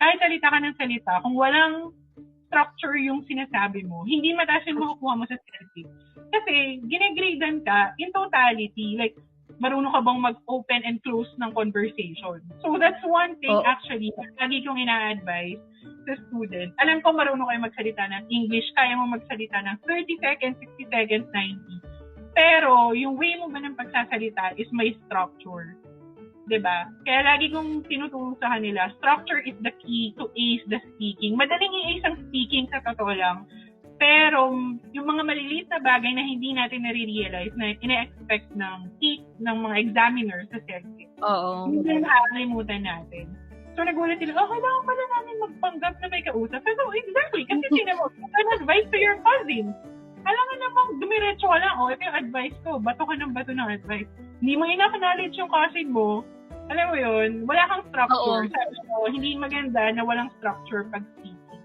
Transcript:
kahit salita ka ng salita, kung walang structure yung sinasabi mo, hindi mataas yung makukuha mo sa selfie. Kasi, ginegradean ka in totality. Like, marunong ka bang mag-open and close ng conversation. So, that's one thing actually, lagi kong ina-advise sa student. Alam ko marunong kayo magsalita ng English, kaya mo magsalita ng 30 seconds, 60 seconds, 90. Pero, yung way mo ba ng pagsasalita is may structure. Diba? Kaya lagi kong tinuturo sa kanila, structure is the key to ace the speaking. Madaling i-ace ang speaking sa totoo lang. Pero, yung mga maliliit na bagay na hindi natin nare-realize, na ina-expect ng mga examiners sa selfie. Hindi na nakakalimutan natin. So, nagulat sila, kailangan pala namin magpanggap na may kausap. So, exactly, kasi sino mo, an advice to your cousin. Alam nga namang dumiretso ka lang, ito yung advice ko, bato ka ng bato ng advice. Hindi mo ina-acknowledge yung cousin mo, alam mo yun, wala kang structure. Sabi ko, hindi maganda na walang structure pag speaking.